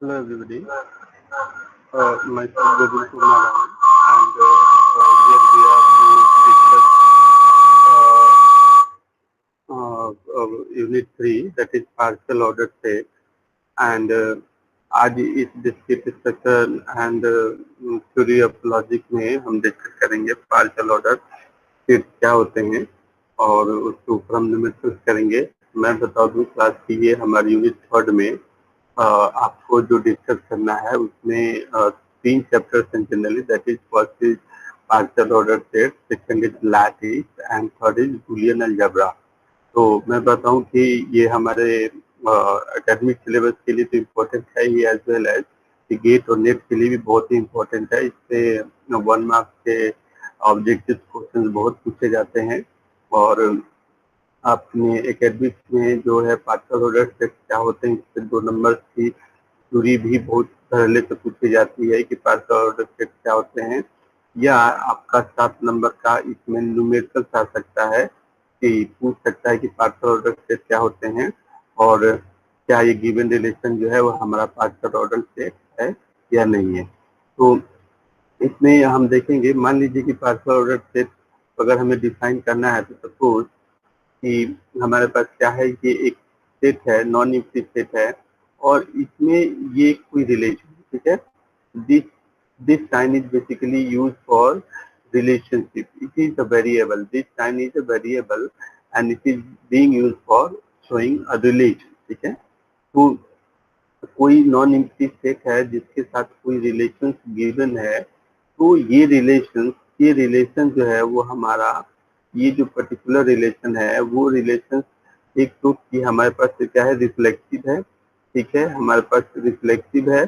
Hello everybody, myself Govind Kumar and here we are to discuss Unit 3 that is partial order set and आज इस discrete structure and theory of logic में हम discuss करेंगे partial order set क्या होते हैं और उसके ऊपर हम न्यूमेरिकल्स करेंगे। मैं बता दूं क्लास की ये हमारी यूनिट थर्ड में आपको जो डिस्कस करना है उसमें तीन चैप्टर्स हैं generally, that is first is partial order set, second is lattice and third is Boolean algebra. तो मैं बताऊं कि ये हमारे एकेडमिक सिलेबस के लिए तो इम्पोर्टेंट है ही, एज वेल एज गेट और नेट के लिए भी बहुत ही इम्पोर्टेंट है। इससे 1 मार्क्स के ऑब्जेक्टिव क्वेश्चन बहुत पूछे जाते हैं और आपने एकेडमिक्स में जो है पार्शियल ऑर्डर सेट क्या होते हैं इससे 2 नंबर की दूरी भी बहुत पहले से पूछी जाती है कि पार्शियल ऑर्डर सेट क्या होते हैं, या आपका 7 नंबर का इसमें न्यूमेरिकल्स आ सकता है कि पूछ सकता है कि पार्शियल ऑर्डर सेट क्या होते हैं और क्या ये गिवन रिलेशन जो है वो हमारा पार्शियल ऑर्डर सेट है या नहीं है। तो इसमें हम देखेंगे, मान लीजिए कि पार्शियल ऑर्डर सेट अगर हमें डिफाइन करना है तो सपोज कि हमारे पास क्या है, ये एक सेट है, नॉन यूक्लिड सेट है और इसमें ये कोई रिलेशन, ठीक है। This this sign is basically use for relationship, it is a variable, this sign is a variable and it is being use for showing a relation, ठीक है। तो कोई नॉन यूक्लिड सेट है जिसके साथ कोई रिलेशन गिवन है, तो ये रिलेशन जो है वो हमारा, ये जो पर्टिकुलर रिलेशन है वो रिलेशन एक तो कि हमारे पास क्या है, रिफ्लेक्सिव है, ठीक है, हमारे पास रिफ्लेक्सिव है।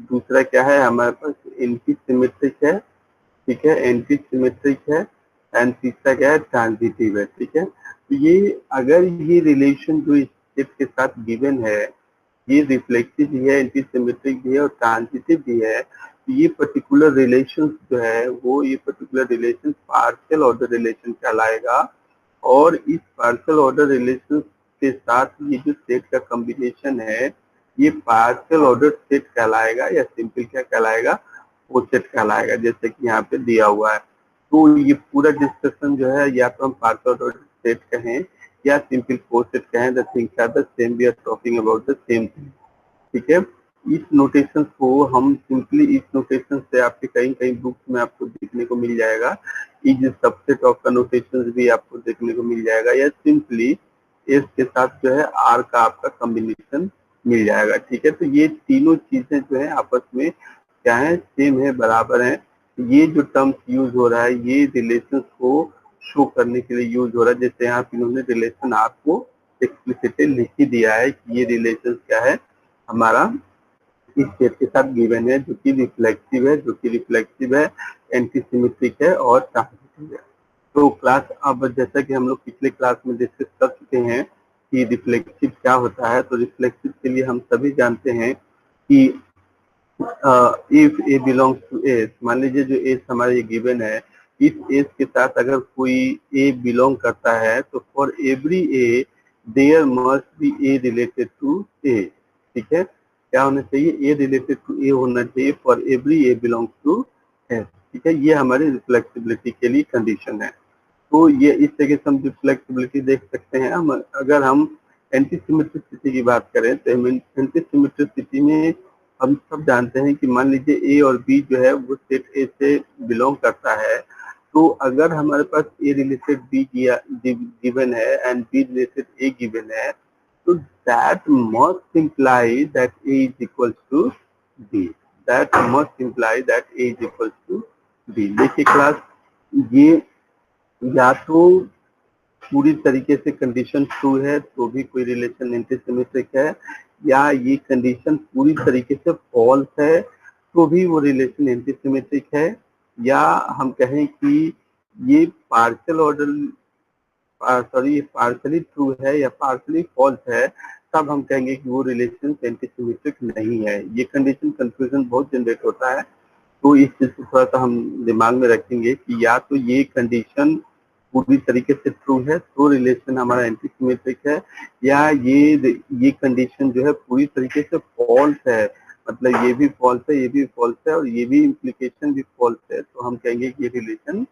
दूसरा क्या है, हमारे पास एंटी सिमेट्रिक है, ठीक है, एंटी सिमेट्रिक है। एंड तीसरा क्या है, ट्रांजिटिव है, ठीक है। तो ये अगर ये रिलेशन जो इस सेट के साथ गिवन है ये रिफ्लेक्सिव भी है, एंटी सिमेट्रिक भी है और ट्रांजिटिव भी है, तो ये पर्टिकुलर रिलेशन जो है वो, ये particular relation partial order relation कहलाएगा। और इस पार्शियल ऑर्डर रिलेशन के साथ ये जो सेट का कॉम्बिनेशन है ये पार्शियल ऑर्डर सेट कहलाएगा या सिंपल क्या कहलाएगा, वो सेट कहलाएगा, जैसे कि यहाँ पे दिया हुआ है। तो ये पूरा डिस्कशन जो है या तो हम पार्शियल ऑर्डर सेट कहें या सिंपल फोर सेट कहें, the things are the same, we are talking about the same thing, ठीक है। इस नोटेशन को हम सिंपली, इस नोटेशन से आपके कहीं कहीं बुक्स में आपको देखने को मिल जाएगा, इज सबसेट ऑफ का नोटेशन भी आपको देखने को मिल जाएगा, या सिंपली एस के साथ जो है आर का आपका कॉम्बिनेशन मिल जाएगा, ठीक है। तो ये तीनों चीजें जो है आपस में क्या है, सेम है, बराबर है। ये जो टर्म्स यूज हो रहा है ये रिलेशन को शो करने के लिए यूज हो रहा है, जैसे यहाँ पे इन्होंने रिलेशन आपको एक्सप्लिसिटली लिख ही दिया है कि ये रिलेशन क्या है हमारा, इस सेट के साथ गिवन है, जो कि रिफ्लेक्सिव है, एंटी सिमेट्रिक है और ट्रांजिटिव है। तो क्लास, अब जैसा कि हम लोग पिछले क्लास में डिस्कस कर चुके हैं कि रिफ्लेक्सिव क्या होता है, तो रिफ्लेक्सिव के लिए हम सभी जानते हैं कि if A belongs to S, मान लीजिए जो एस हमारा ये गिवन है, इस एस के साथ अगर कोई ए बिलोंग करता है तो for every a there must be a related to a, ठीक है। क्या होना चाहिए, ए रिलेटेड टू ए होना चाहिए for every A belongs to S, ठीक है। ये हमारी रिफ्लेक्सिबिलिटी के लिए कंडीशन है। तो ये इस तरीके से हम रिफ्लेक्सिबिलिटी देख सकते हैं। हम अगर हम एंटी सिमेट्रिसिटी की बात करें तो एंटी सिमेट्रिसिटी में हम सब जानते हैं कि मान लीजिए ए और बी जो है वो सेट ए से बिलोंग करता है, तो अगर हमारे पास ए रिलेटेड बी गिवन है and B related A given है, तो that must imply that A is equal to B, that must imply that A is equal to B. देखिए क्लास, ये या तो पूरी तरीके से कंडीशन ट्रू है तो भी कोई रिलेशन एंटीसिमेट्रिक है, या ये कंडीशन पूरी तरीके से फॉल्स है तो भी वो रिलेशन एंटीसिमेट्रिक है, या हम कहें कि ये partial order, sorry, partially true है या पार्शली फॉल्स है, तब हम कहेंगे कि वो रिलेशन एंटीसिमेट्रिक नहीं है। ये कंडीशन कंफ्यूजन बहुत जनरेट होता है, तो इस चीज को थोड़ा सा हम दिमाग में रखेंगे कि या तो ये कंडीशन पूरी तरीके से ट्रू है तो रिलेशन हमारा एंटीसिमेट्रिक है, या ये कंडीशन जो है पूरी तरीके से फॉल्स है मतलब ये भी फॉल्स है, ये भी फॉल्स है और ये भी इम्प्लीकेशन भी फॉल्स है, तो हम कहेंगे कि ये रिलेशन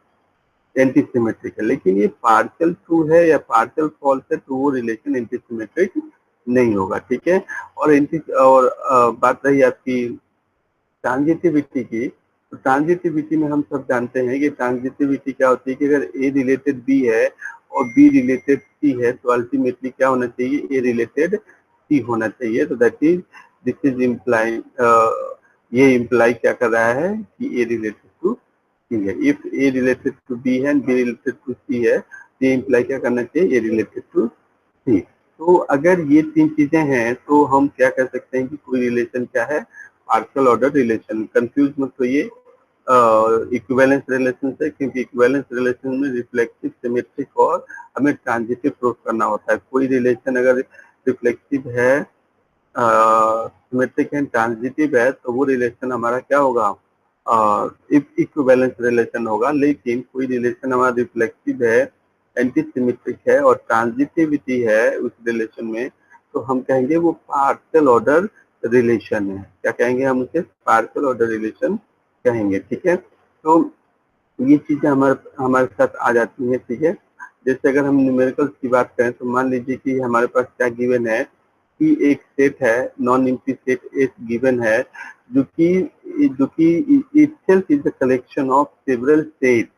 एंटी सिमेट्रिक है। लेकिन ये पार्शियल ट्रू है या पार्शियल फॉल्स है तो वो रिलेशन एंटी सिमेट्रिक नहीं होगा, ठीक है। और बात रही आपकी ट्रांजिटिविटी की, तो ट्रांजिटिविटी में हम सब जानते हैं कि ट्रांजिटिविटी क्या होती है कि अगर ए रिलेटेड बी है और बी रिलेटेड सी है तो अल्टीमेटली क्या होना चाहिए, ए रिलेटेड सी होना चाहिए। तो that is this is imply, ये इम्प्लाई क्या कर रहा है कि ए रिलेटेड टू सी है। If A related to B है and B related to C है, ये इम्प्लाई क्या करना चाहिए, ए रिलेटेड टू सी। तो अगर ये तीन चीजें हैं तो हम क्या कर सकते हैं कि कोई रिलेशन क्या है, पार्शियल ऑर्डर रिलेशन। कंफ्यूज मत होइए, इक्विवेलेंस रिलेशन से, क्योंकि इक्विवेलेंस रिलेशन में रिफ्लेक्सिव, सिमेट्रिक और हमें ट्रांजिटिव प्रूफ करना होता है। कोई रिलेशन अगर रिफ्लेक्सिव है, सिमेट्रिक एंड ट्रांजिटिव है तो वो रिलेशन हमारा क्या होगा, इक्विवेलेंस रिलेशन होगा। लेकिन कोई रिलेशन हमारा रिफ्लेक्सिव है, एंटी सिमेट्रिक है और ट्रांजिटिविटी है उस रिलेशन में, तो हम कहेंगे वो पार्शियल ऑर्डर रिलेशन है। क्या कहेंगे हम उसे, पार्शियल ऑर्डर रिलेशन कहेंगे, ठीक है। तो ये चीजें हमारे हमारे साथ आ जाती हैं, ठीक है। जैसे अगर हम न्यूमेरिकल्स की बात करें तो मान लीजिए कि हमारे पास क्या गिवन है कि एक सेट है, non empty set S given है, जो कि itself is the collection of several set,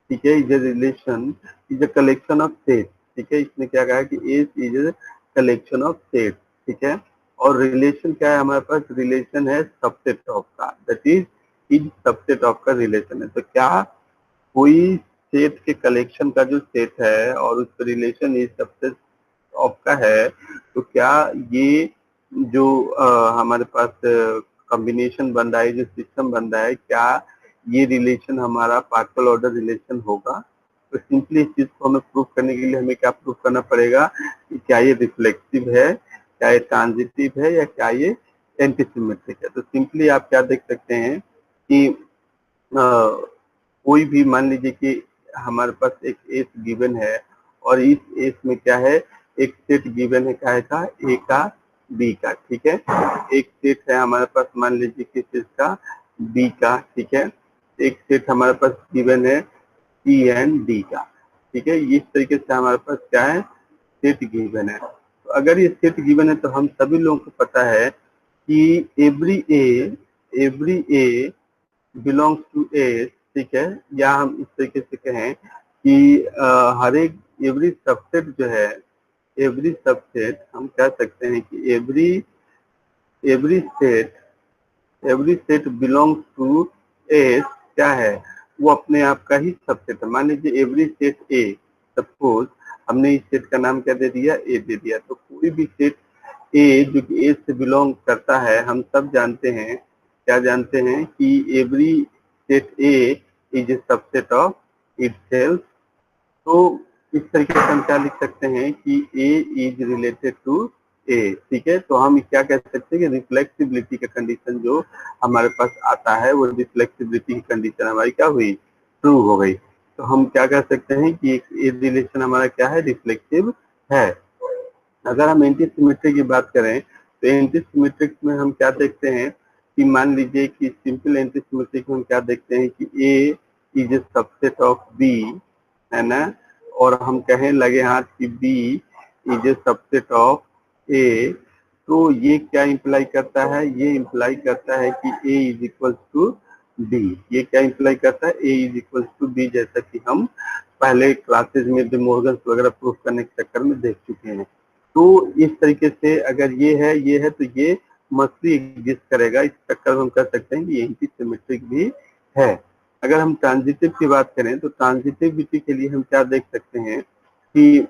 ठीक है। Is a relation, is a collection of set, ठीक है। इसने क्या कहा कि S is a collection of set, ठीक है। और रिलेशन क्या है हमारे पास, रिलेशन है सबसेट ऑफ का, दैट इज सबसेट ऑफ का रिलेशन है। तो क्या कोई सेट के कलेक्शन का जो सेट है और उसका रिलेशन इज सबसेट ऑफ का है, तो क्या ये जो हमारे पास कॉम्बिनेशन बन रहा है, जो सिस्टम बन रहा है, क्या ये रिलेशन हमारा पार्शियल ऑर्डर रिलेशन होगा। तो सिंपली इस चीज को हमें प्रूव करने के लिए हमें क्या प्रूव करना पड़ेगा कि क्या ये रिफ्लेक्सिव है, क्या ये ट्रांजिटिव है या क्या ये एंटीसिमेट्रिक है। तो सिंपली आप क्या देख सकते हैं कि कोई भी, मान लीजिए कि हमारे पास एक एस गिवन है और इस एस में क्या है, एक सेट गिवन है, क्या है का, ए का बी का, ठीक है। एक सेट है हमारे पास, मान लीजिए किस चीज का, बी का, ठीक है। एक सेट हमारे पास गिवन है सी एंड डी का, ठीक है। इस तरीके से हमारे पास क्या है, सेट गिवन है। तो अगर ये सेट गिवन है तो हम सभी लोगों को पता है कि every A belongs to a, ठीक है। या हम इस तरीके से कहें कि हर एक एवरी सबसेट जो है, एवरी सबसेट हम कह सकते हैं कि एवरी सेट बिलोंग्स टू ए, क्या है, वो अपने आप का ही सबसेट है। मान लीजिए एवरी सेट ए, सपोज हमने इस सेट का नाम क्या दे दिया, ए दे दिया। तो कोई भी सेट ए जो कि ए से बिलोंग करता है, हम सब जानते हैं, क्या जानते हैं कि every set A is a subset of itself. तो इस तरीके से हम क्या लिख सकते हैं कि A is related to a, ठीक है। तो हम क्या कह सकते हैं कि रिफ्लेक्सिबिलिटी का कंडीशन जो हमारे पास आता है, वो रिफ्लेक्सिबिलिटी की कंडीशन हमारी क्या हुई, ट्रू हो गई। तो हम क्या कह सकते हैं कि ए रिलेशन हमारा क्या है, रिफ्लेक्सिव है। अगर हम एंटी सिमेट्रिक की बात करें तो एंटी सिमेट्रिक में हम क्या देखते हैं कि मान लीजिए कि सिंपल एंटी सिमेट्रिक में हम क्या देखते हैं कि A is a subset of B, है ना। और हम कहें लगे हाथ कि B is a subset of A, तो ये क्या इंप्लाई करता है, ये इंप्लाई करता है कि A is equal to B. ये क्या इंप्लाई करता है, ए इज इक्वल टू बी, जैसा कि हम पहले क्लासेज में डे मॉर्गन वगैरह प्रूफ करने के चक्कर में देख चुके हैं। तो इस तरीके से अगर ये है तो ये मस्टली एग्जिस्ट करेगा। इस चक्कर में हम कह सकते हैं कि ये एंटी सिमेट्रिक भी है। अगर हम ट्रांजिटिव की बात करें तो ट्रांजिटिविटी के लिए हम क्या देख सकते हैं कि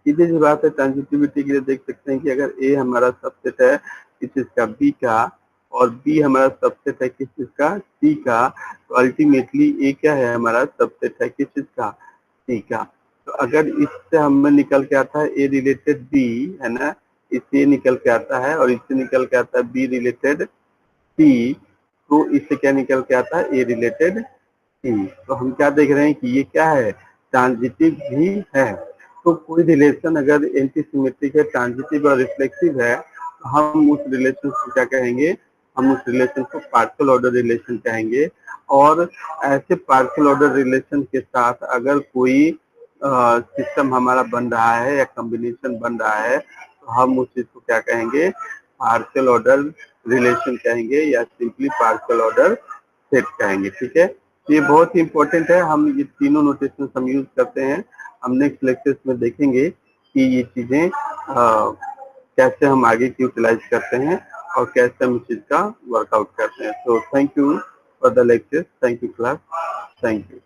सीधी सी बात है, ट्रांजिटिविटी के लिए देख सकते हैं कि अगर ए हमारा सबसेट है किस चीज का, बी का, और बी हमारा सबसेट है किस चीज का, सी का, तो अल्टीमेटली ए क्या है, हमारा सबसेट है किस चीज का, सी का। तो अगर इससे हमें निकल के आता है ए रिलेटेड बी, है ना, इससे निकल के आता है और इससे निकल के आता है बी रिलेटेड सी, तो इससे क्या निकल के आता है, ए रिलेटेड सी। तो हम क्या देख रहे हैं कि ये क्या है, ट्रांजिटिव भी है। तो कोई रिलेशन अगर एंटी सिमेट्रिक है, ट्रांजिटिव और रिफ्लेक्सिव है, हम उस रिलेशन को क्या कहेंगे, हम उस रिलेशन को पार्शियल ऑर्डर रिलेशन कहेंगे। और ऐसे पार्शियल ऑर्डर रिलेशन के साथ अगर कोई सिस्टम हमारा बन रहा है या कॉम्बिनेशन बन रहा है, तो हम उस चीज को क्या कहेंगे, पार्शियल ऑर्डर रिलेशन कहेंगे या सिंपली पार्शियल ऑर्डर सेट कहेंगे। ठीक है, ये बहुत ही इंपॉर्टेंट है, हम ये तीनों नोटेशन हम यूज करते हैं। हम नेक्स्ट लेक्चर्स में देखेंगे कि ये चीजें कैसे हम आगे यूटिलाइज करते हैं और कैसे हम इस चीज का वर्कआउट करते हैं। तो thank you for the lecture, thank you class, thank you.